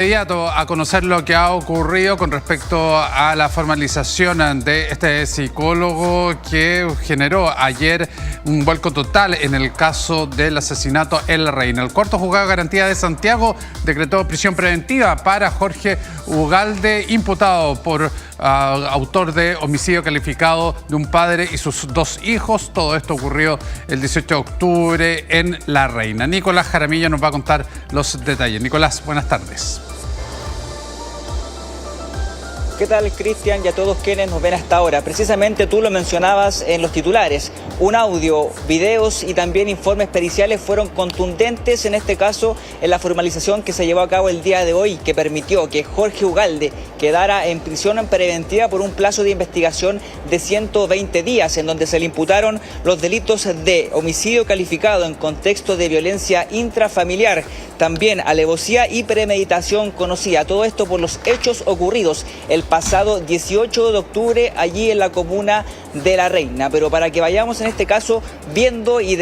Inmediato a conocer lo que ha ocurrido con respecto a la formalización de este psicólogo que generó ayer un vuelco total en el caso del asesinato en La Reina. El cuarto juzgado de garantía de Santiago decretó prisión preventiva para Jorge Ugalde, imputado por autor de homicidio calificado de un padre y sus dos hijos. Todo esto ocurrió el 18 de octubre en La Reina. Nicolás Jaramillo nos va a contar los detalles. Nicolás, buenas tardes. ¿Qué tal, Cristian, y a todos quienes nos ven hasta ahora? Precisamente tú lo mencionabas en los titulares. Un audio, videos y también informes periciales fueron contundentes en este caso en la formalización que se llevó a cabo el día de hoy, que permitió que Jorge Ugalde quedara en prisión preventiva por un plazo de investigación de 120 días, en donde se le imputaron los delitos de homicidio calificado en contexto de violencia intrafamiliar, también alevosía y premeditación conocida. Todo esto por los hechos ocurridos el pasado 18 de octubre allí en la comuna de La Reina. Pero para que vayamos en este caso viendo y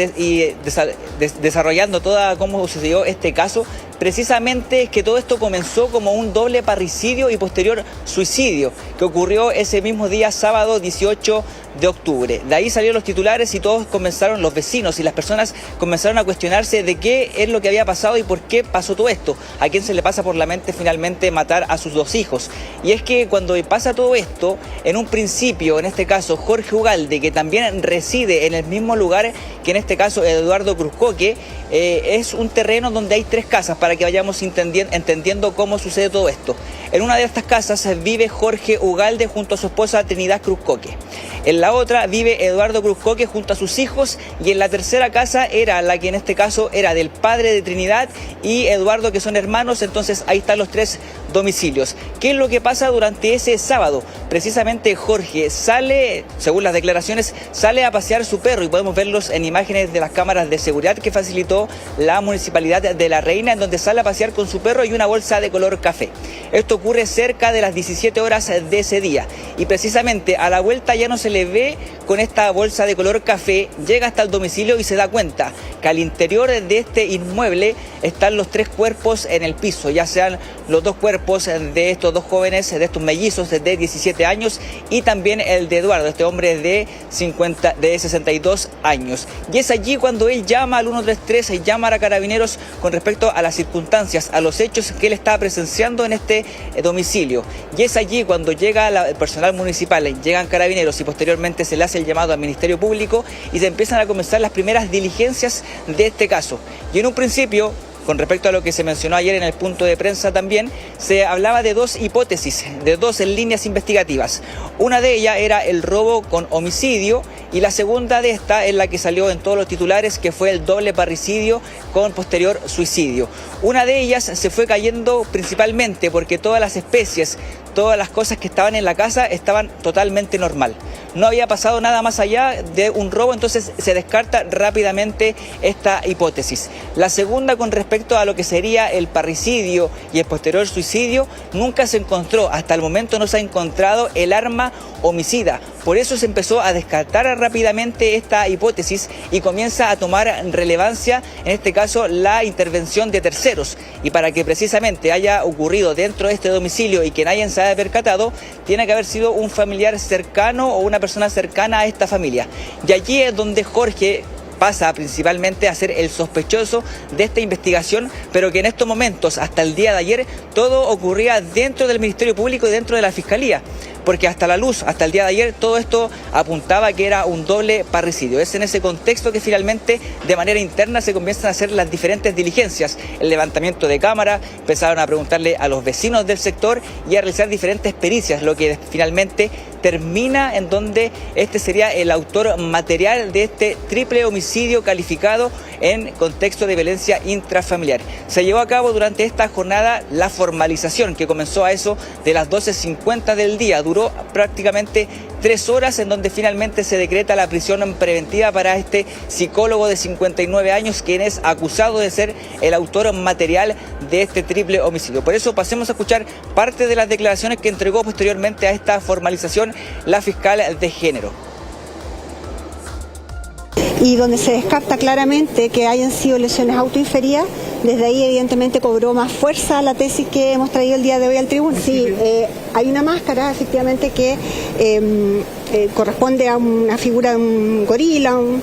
desarrollando toda cómo sucedió este caso, precisamente es que todo esto comenzó como un doble parricidio y posterior suicidio que ocurrió ese mismo día, sábado 18 de octubre. De ahí salieron los titulares y todos comenzaron, los vecinos y las personas comenzaron a cuestionarse de qué es lo que había pasado y por qué pasó todo esto. ¿A quién se le pasa por la mente finalmente matar a sus dos hijos? Y es que cuando pasa todo esto, en un principio, en este caso Jorge Ugalde, que también reside en el mismo lugar que en este caso Eduardo Cruzcoque, es un terreno donde hay tres casas para que vayamos entendiendo cómo sucede todo esto. En una de estas casas vive Jorge Ugalde junto a su esposa Trinidad Cruzcoque. En la otra vive Eduardo Cruzcoque junto a sus hijos, y en la tercera casa era la que en este caso era del padre de Trinidad y Eduardo, que son hermanos. Entonces ahí están los tres domicilios. ¿Qué es lo que pasa durante ese sábado? Precisamente Jorge sale, según las declaraciones, sale a pasear su perro, y podemos verlos en imágenes de las cámaras de seguridad que facilitó la Municipalidad de La Reina, en donde sale a pasear con su perro y una bolsa de color café. Esto ocurre cerca de las 17 horas de ese día, y precisamente a la vuelta ya no se le ve con esta bolsa de color café. Llega hasta el domicilio y se da cuenta que al interior de este inmueble están los tres cuerpos en el piso, ya sean los dos cuerpos de estos dos jóvenes, de estos mellizos de 17 años, y también el de Eduardo, este hombre de 62 años. Y es allí cuando él llama al 133, llama a Carabineros con respecto a las circunstancias, a los hechos que él estaba presenciando en este domicilio. Y es allí cuando llega el personal municipal, llegan Carabineros y posteriormente se le hace el llamado al Ministerio Público y se empiezan a comenzar las primeras diligencias de este caso. Y en un principio, con respecto a lo que se mencionó ayer en el punto de prensa también, se hablaba de dos hipótesis, de dos líneas investigativas. Una de ellas era el robo con homicidio, y la segunda de esta es la que salió en todos los titulares, que fue el doble parricidio con posterior suicidio. Una de ellas se fue cayendo principalmente porque todas las especies, todas las cosas que estaban en la casa estaban totalmente normal. No había pasado nada más allá de un robo, entonces se descarta rápidamente esta hipótesis. La segunda, con respecto a lo que sería el parricidio y el posterior suicidio, nunca se encontró, hasta el momento no se ha encontrado el arma homicida. Por eso se empezó a descartar rápidamente esta hipótesis y comienza a tomar relevancia, en este caso, la intervención de terceros. Y para que precisamente haya ocurrido dentro de este domicilio y que nadie se haya percatado, tiene que haber sido un familiar cercano o una persona cercana a esta familia. Y allí es donde Jorge pasa principalmente a ser el sospechoso de esta investigación, pero que en estos momentos, hasta el día de ayer, todo ocurría dentro del Ministerio Público y dentro de la Fiscalía, porque hasta el día de ayer, todo esto apuntaba que era un doble parricidio. Es en ese contexto que finalmente, de manera interna, se comienzan a hacer las diferentes diligencias, el levantamiento de cámara, empezaron a preguntarle a los vecinos del sector y a realizar diferentes pericias, lo que finalmente termina en donde este sería el autor material de este triple homicidio calificado en contexto de violencia intrafamiliar. Se llevó a cabo durante esta jornada la formalización, que comenzó a eso de las 12:50 del día. Duró prácticamente 3 horas, en donde finalmente se decreta la prisión preventiva para este psicólogo de 59 años, quien es acusado de ser el autor material de este triple homicidio. Por eso pasemos a escuchar parte de las declaraciones que entregó posteriormente a esta formalización la fiscal de género. Y donde se descarta claramente que hayan sido lesiones autoinferidas desde ahí evidentemente cobró más fuerza la tesis que hemos traído el día de hoy al tribunal. Sí, hay una máscara efectivamente que corresponde a una figura de un gorila, un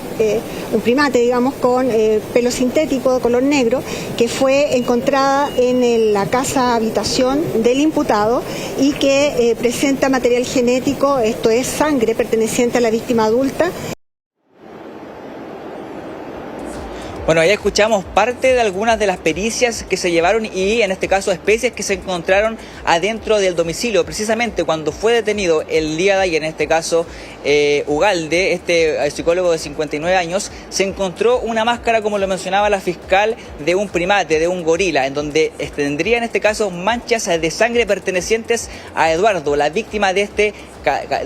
primate, digamos, con pelo sintético de color negro, que fue encontrada en la casa habitación del imputado y que presenta material genético, esto es sangre perteneciente a la víctima adulta. Bueno, ya escuchamos parte de algunas de las pericias que se llevaron y en este caso especies que se encontraron adentro del domicilio. Precisamente cuando fue detenido el día de ayer, en este caso Ugalde, este psicólogo de 59 años, se encontró una máscara, como lo mencionaba la fiscal, de un primate, de un gorila, en donde tendría en este caso manchas de sangre pertenecientes a Eduardo, la víctima de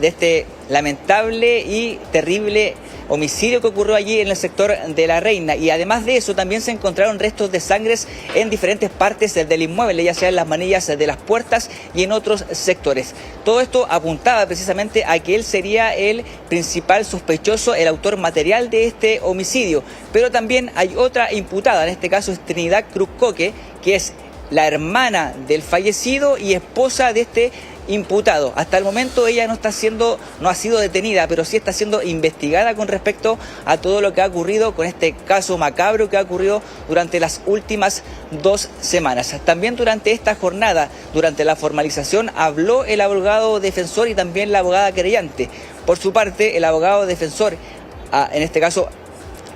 este lamentable y terrible homicidio que ocurrió allí en el sector de La Reina. Y además de eso también se encontraron restos de sangre en diferentes partes del inmueble, ya sea en las manillas de las puertas y en otros sectores. Todo esto apuntaba precisamente a que él sería el principal sospechoso, el autor material de este homicidio. Pero también hay otra imputada, en este caso es Trinidad Cruz Coque, que es la hermana del fallecido y esposa de este imputado. Hasta el momento ella no ha sido detenida, pero sí está siendo investigada con respecto a todo lo que ha ocurrido con este caso macabro que ha ocurrido durante las últimas 2 semanas. También durante esta jornada, durante la formalización, habló el abogado defensor y también la abogada querellante. Por su parte, el abogado defensor, en este caso,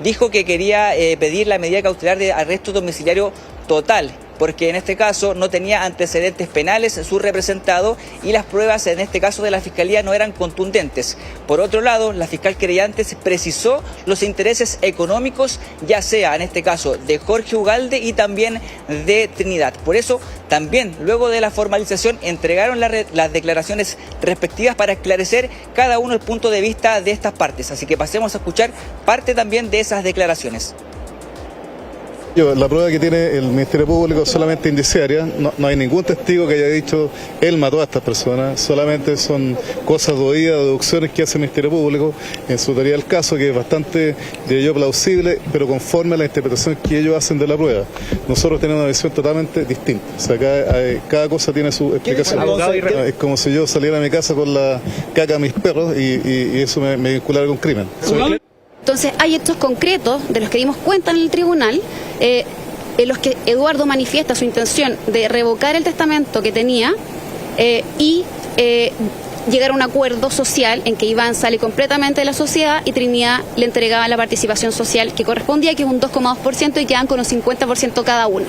dijo que quería pedir la medida cautelar de arresto domiciliario total, porque en este caso no tenía antecedentes penales su representado y las pruebas en este caso de la Fiscalía no eran contundentes. Por otro lado, la fiscal querellante precisó los intereses económicos, ya sea en este caso de Jorge Ugalde y también de Trinidad. Por eso, también luego de la formalización entregaron las declaraciones respectivas para esclarecer cada uno el punto de vista de estas partes. Así que pasemos a escuchar parte también de esas declaraciones. La prueba que tiene el Ministerio Público es solamente indiciaria, no hay ningún testigo que haya dicho él mató a estas personas, solamente son cosas de oídas, deducciones que hace el Ministerio Público en su teoría del caso, que es bastante, diría yo, plausible, pero conforme a la interpretación que ellos hacen de la prueba. Nosotros tenemos una visión totalmente distinta, o sea, cada cosa tiene su explicación. Es como si yo saliera a mi casa con la caca de mis perros y eso me vinculara con crimen. Entonces hay hechos concretos de los que dimos cuenta en el tribunal, en los que Eduardo manifiesta su intención de revocar el testamento que tenía y llegar a un acuerdo social en que Iván sale completamente de la sociedad y Trinidad le entregaba la participación social que correspondía, que es un 2,2% y quedan con un 50% cada uno.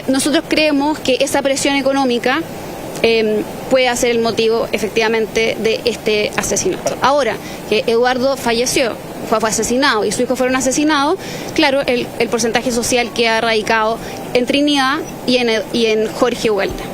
Nosotros creemos que esa presión económica puede ser el motivo efectivamente de este asesinato. Ahora que Eduardo falleció, fue asesinado y su hijo fueron asesinados, claro, el porcentaje social queda radicado en Trinidad y en Jorge Ugalde.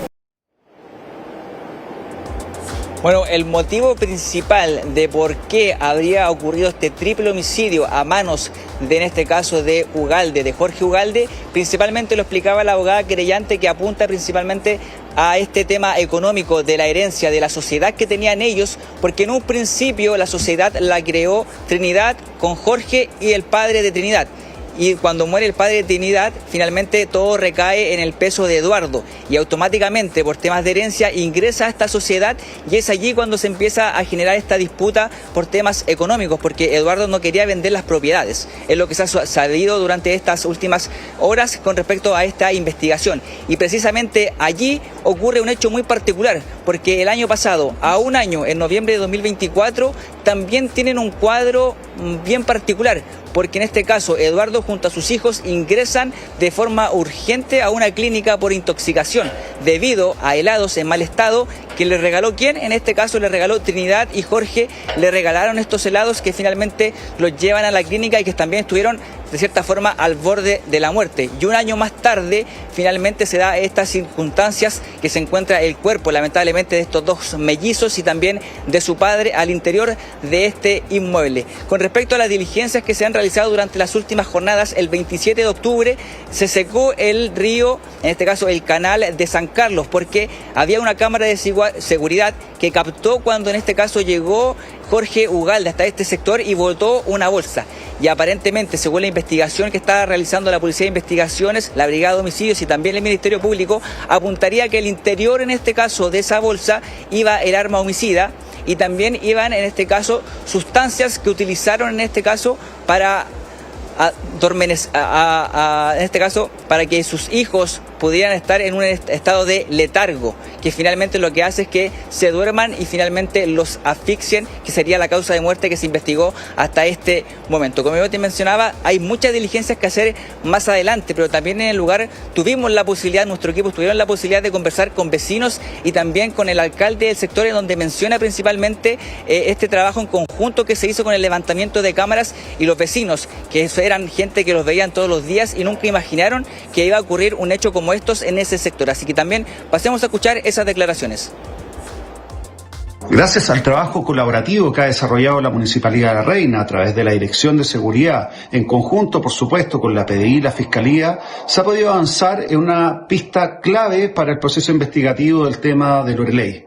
Bueno, el motivo principal de por qué habría ocurrido este triple homicidio a manos de, en este caso, de Ugalde, de Jorge Ugalde, principalmente lo explicaba la abogada querellante, que apunta principalmente a este tema económico de la herencia, de la sociedad que tenían ellos, porque en un principio la sociedad la creó Trinidad con Jorge y el padre de Trinidad. Y cuando muere el padre de Trinidad, finalmente todo recae en el peso de Eduardo y automáticamente por temas de herencia ingresa a esta sociedad y es allí cuando se empieza a generar esta disputa por temas económicos, porque Eduardo no quería vender las propiedades. Es lo que se ha sabido durante estas últimas horas con respecto a esta investigación. Y precisamente allí ocurre un hecho muy particular, porque el año pasado, a un año, en noviembre de 2024, también tienen un cuadro bien particular, porque en este caso Eduardo junto a sus hijos ingresan de forma urgente a una clínica por intoxicación debido a helados en mal estado que le regaló ¿quién? En este caso le regaló Trinidad y Jorge, le regalaron estos helados que finalmente los llevan a la clínica y que también estuvieron de cierta forma al borde de la muerte. Y un año más tarde finalmente se da estas circunstancias que se encuentra el cuerpo lamentablemente de estos dos mellizos y también de su padre al interior de este inmueble. Con respecto a las diligencias que se han realizado durante las últimas jornadas, el 27 de octubre se secó el río, en este caso el canal de San Carlos, porque había una cámara de seguridad que captó cuando en este caso llegó Jorge Ugalde hasta este sector y botó una bolsa. Y aparentemente, según la investigación que está realizando la Policía de Investigaciones, la Brigada de Homicidios y también el Ministerio Público, apuntaría que el interior, en este caso, de esa bolsa iba el arma homicida y también iban, en este caso, sustancias que utilizaron, en este caso, para para que sus hijos pudieran estar en un estado de letargo, que finalmente lo que hace es que se duerman y finalmente los asfixien, que sería la causa de muerte que se investigó hasta este momento. Como yo te mencionaba, hay muchas diligencias que hacer más adelante, pero también en el lugar tuvimos la posibilidad, nuestro equipo tuvieron la posibilidad de conversar con vecinos y también con el alcalde del sector, en donde menciona principalmente este trabajo en conjunto que se hizo con el levantamiento de cámaras, y los vecinos, que eran gente que los veían todos los días y nunca imaginaron que iba a ocurrir un hecho como estos en ese sector. Así que también pasemos a escuchar esas declaraciones. Gracias al trabajo colaborativo que ha desarrollado la Municipalidad de La Reina a través de la Dirección de Seguridad, en conjunto, por supuesto, con la PDI y la Fiscalía, se ha podido avanzar en una pista clave para el proceso investigativo del tema de Loreley.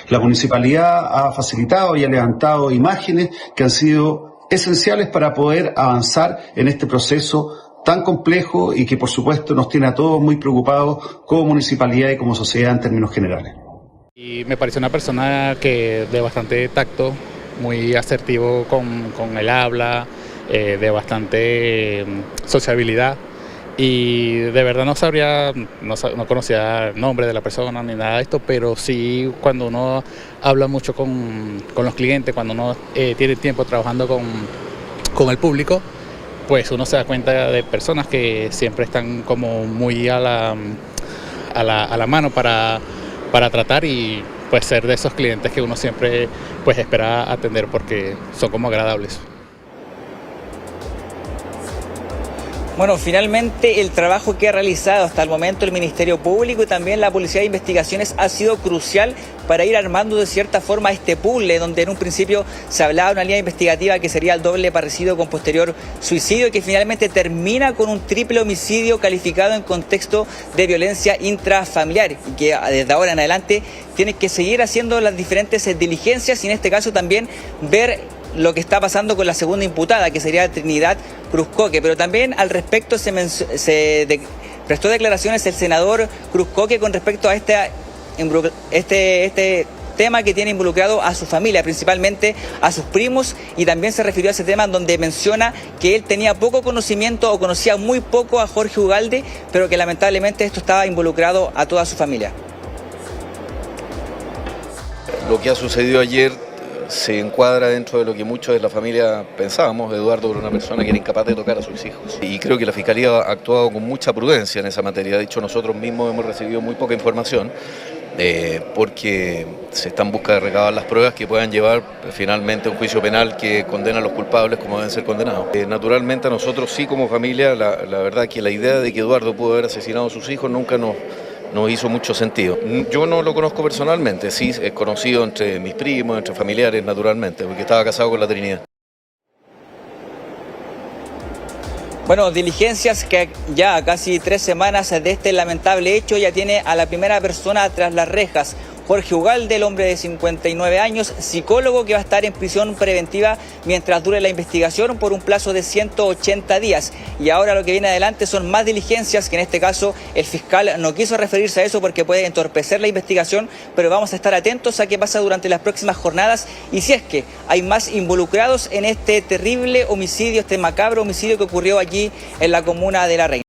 La Municipalidad ha facilitado y ha levantado imágenes que han sido esenciales para poder avanzar en este proceso tan complejo y que, por supuesto, nos tiene a todos muy preocupados como municipalidad y como sociedad en términos generales. Y me pareció una persona que de bastante tacto, muy asertivo con el habla, de bastante sociabilidad, y de verdad no conocía el nombre de la persona ni nada de esto, pero sí, cuando uno habla mucho con los clientes, cuando uno tiene tiempo trabajando con el público, pues uno se da cuenta de personas que siempre están como muy a la mano para tratar y pues ser de esos clientes que uno siempre pues espera atender porque son como agradables. Bueno, finalmente el trabajo que ha realizado hasta el momento el Ministerio Público y también la Policía de Investigaciones ha sido crucial para ir armando de cierta forma este puzzle, donde en un principio se hablaba de una línea investigativa que sería el doble parecido con posterior suicidio, y que finalmente termina con un triple homicidio calificado en contexto de violencia intrafamiliar, y que desde ahora en adelante tiene que seguir haciendo las diferentes diligencias y en este caso también ver lo que está pasando con la segunda imputada, que sería Trinidad Cruzcoque. Pero también al respecto prestó declaraciones el senador Cruzcoque con respecto a este tema que tiene involucrado a su familia, principalmente a sus primos, y también se refirió a ese tema donde menciona que él tenía poco conocimiento o conocía muy poco a Jorge Ugalde, pero que lamentablemente esto estaba involucrado a toda su familia. Lo que ha sucedido ayer se encuadra dentro de lo que muchos de la familia pensábamos. Eduardo era una persona que era incapaz de tocar a sus hijos. Y creo que la Fiscalía ha actuado con mucha prudencia en esa materia. De hecho, nosotros mismos hemos recibido muy poca información porque se está en busca de recabar las pruebas que puedan llevar finalmente a un juicio penal que condena a los culpables como deben ser condenados. Naturalmente a nosotros sí, como familia, la verdad que la idea de que Eduardo pudo haber asesinado a sus hijos nunca nos hizo mucho sentido. Yo no lo conozco personalmente, sí es conocido entre mis primos, entre familiares, naturalmente, porque estaba casado con la Trinidad. Bueno, diligencias que ya casi 3 semanas de este lamentable hecho ya tiene a la primera persona tras las rejas. Jorge Ugalde, el hombre de 59 años, psicólogo, que va a estar en prisión preventiva mientras dure la investigación por un plazo de 180 días. Y ahora lo que viene adelante son más diligencias, que en este caso el fiscal no quiso referirse a eso porque puede entorpecer la investigación, pero vamos a estar atentos a qué pasa durante las próximas jornadas y si es que hay más involucrados en este terrible homicidio, este macabro homicidio que ocurrió allí en la comuna de La Reina.